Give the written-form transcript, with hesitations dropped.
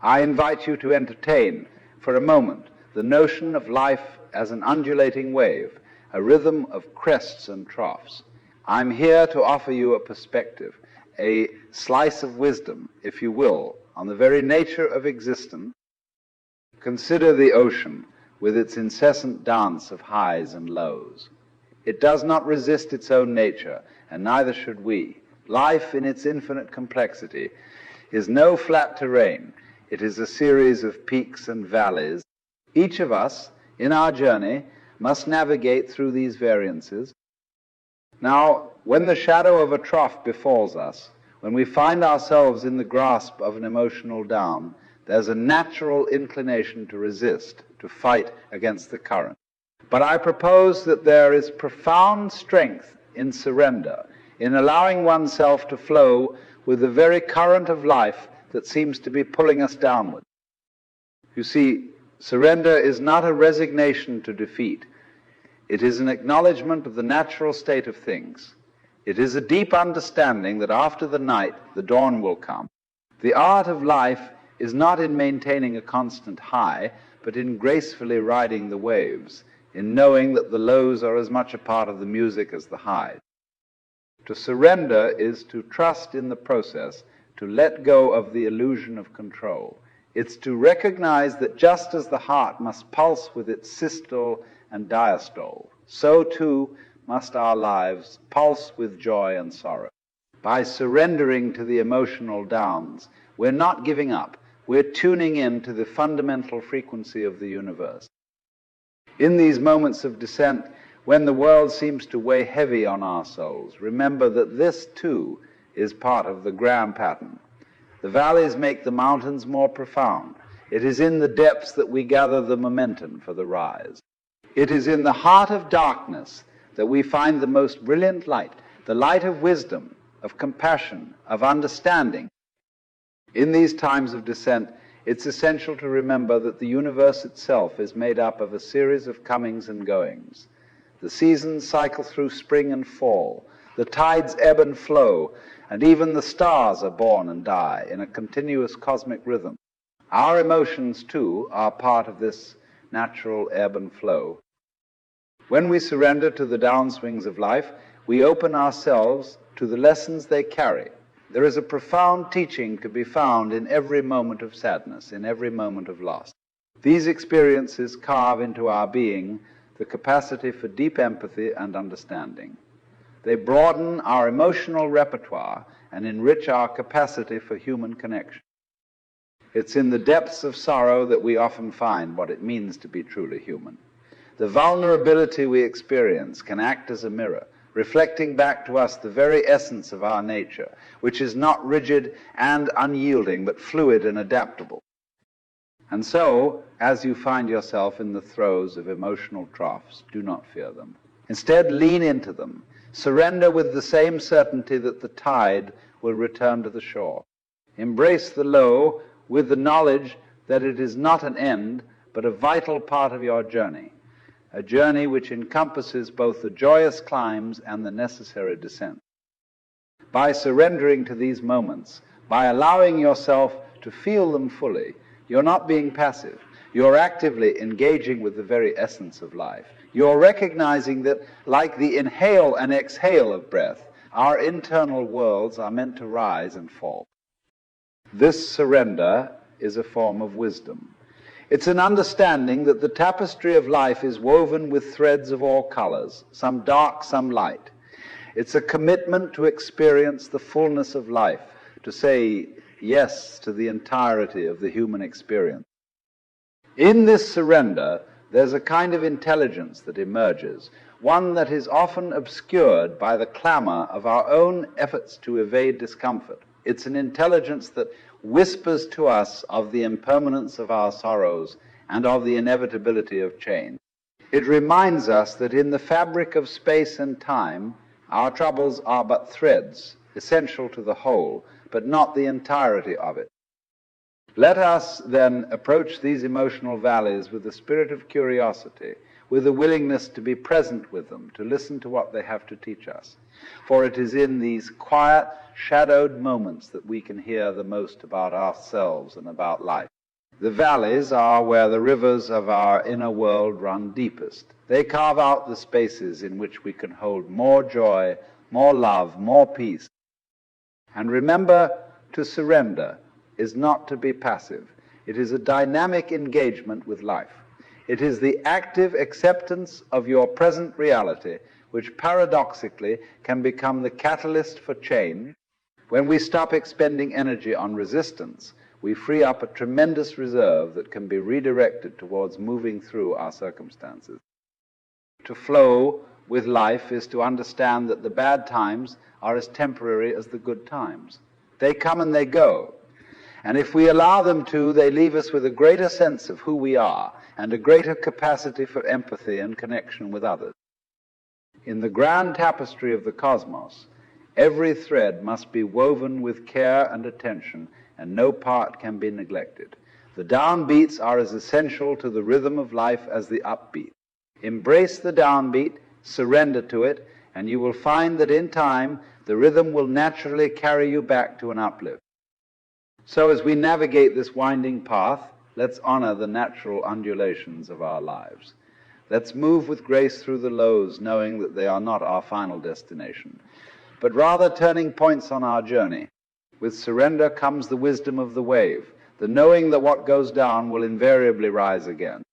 I invite you to entertain, for a moment, the notion of life as an undulating wave, a rhythm of crests and troughs. I'm here to offer you a perspective, a slice of wisdom, if you will, on the very nature of existence. Consider the ocean with its incessant dance of highs and lows. It does not resist its own nature, and neither should we. Life, in its infinite complexity, is no flat terrain. It is a series of peaks and valleys. Each of us, in our journey, must navigate through these variances. Now, when the shadow of a trough befalls us, when we find ourselves in the grasp of an emotional down, there's a natural inclination to resist, to fight against the current. But I propose that there is profound strength in surrender, in allowing oneself to flow with the very current of life that seems to be pulling us downward. You see, surrender is not a resignation to defeat. It is an acknowledgement of the natural state of things. It is a deep understanding that after the night, the dawn will come. The art of life is not in maintaining a constant high, but in gracefully riding the waves, in knowing that the lows are as much a part of the music as the highs. To surrender is to trust in the process, to let go of the illusion of control. It's to recognize that just as the heart must pulse with its systole and diastole, so too must our lives pulse with joy and sorrow. By surrendering to the emotional downs, we're not giving up. We're tuning in to the fundamental frequency of the universe. In these moments of descent, when the world seems to weigh heavy on our souls, remember that this, too, is part of the Graham pattern. The valleys make the mountains more profound. It is in the depths that we gather the momentum for the rise. It is in the heart of darkness that we find the most brilliant light, the light of wisdom, of compassion, of understanding. In these times of descent, it's essential to remember that the universe itself is made up of a series of comings and goings. The seasons cycle through spring and fall. The tides ebb and flow, and even the stars are born and die in a continuous cosmic rhythm. Our emotions, too, are part of this natural ebb and flow. When we surrender to the downswings of life, we open ourselves to the lessons they carry. There is a profound teaching to be found in every moment of sadness, in every moment of loss. These experiences carve into our being the capacity for deep empathy and understanding. They broaden our emotional repertoire and enrich our capacity for human connection. It's in the depths of sorrow that we often find what it means to be truly human. The vulnerability we experience can act as a mirror, reflecting back to us the very essence of our nature, which is not rigid and unyielding, but fluid and adaptable. And so, as you find yourself in the throes of emotional troughs, do not fear them. Instead, lean into them. Surrender with the same certainty that the tide will return to the shore. Embrace the low with the knowledge that it is not an end, but a vital part of your journey, a journey which encompasses both the joyous climbs and the necessary descent. By surrendering to these moments, by allowing yourself to feel them fully, you're not being passive. You're actively engaging with the very essence of life. You're recognizing that, like the inhale and exhale of breath, our internal worlds are meant to rise and fall. This surrender is a form of wisdom. It's an understanding that the tapestry of life is woven with threads of all colors, some dark, some light. It's a commitment to experience the fullness of life, to say yes to the entirety of the human experience. In this surrender, there's a kind of intelligence that emerges, one that is often obscured by the clamor of our own efforts to evade discomfort. It's an intelligence that whispers to us of the impermanence of our sorrows and of the inevitability of change. It reminds us that in the fabric of space and time, our troubles are but threads, essential to the whole, but not the entirety of it. Let us then approach these emotional valleys with a spirit of curiosity, with a willingness to be present with them, to listen to what they have to teach us. For it is in these quiet, shadowed moments that we can hear the most about ourselves and about life. The valleys are where the rivers of our inner world run deepest. They carve out the spaces in which we can hold more joy, more love, more peace. And remember, to surrender is not to be passive. It is a dynamic engagement with life. It is the active acceptance of your present reality, which paradoxically can become the catalyst for change. When we stop expending energy on resistance, we free up a tremendous reserve that can be redirected towards moving through our circumstances. To flow with life is to understand that the bad times are as temporary as the good times. They come and they go. And if we allow them to, they leave us with a greater sense of who we are and a greater capacity for empathy and connection with others. In the grand tapestry of the cosmos, every thread must be woven with care and attention, and no part can be neglected. The downbeats are as essential to the rhythm of life as the upbeat. Embrace the downbeat, surrender to it, and you will find that in time the rhythm will naturally carry you back to an uplift. So as we navigate this winding path, let's honor the natural undulations of our lives. Let's move with grace through the lows, knowing that they are not our final destination, but rather turning points on our journey. With surrender comes the wisdom of the wave, the knowing that what goes down will invariably rise again.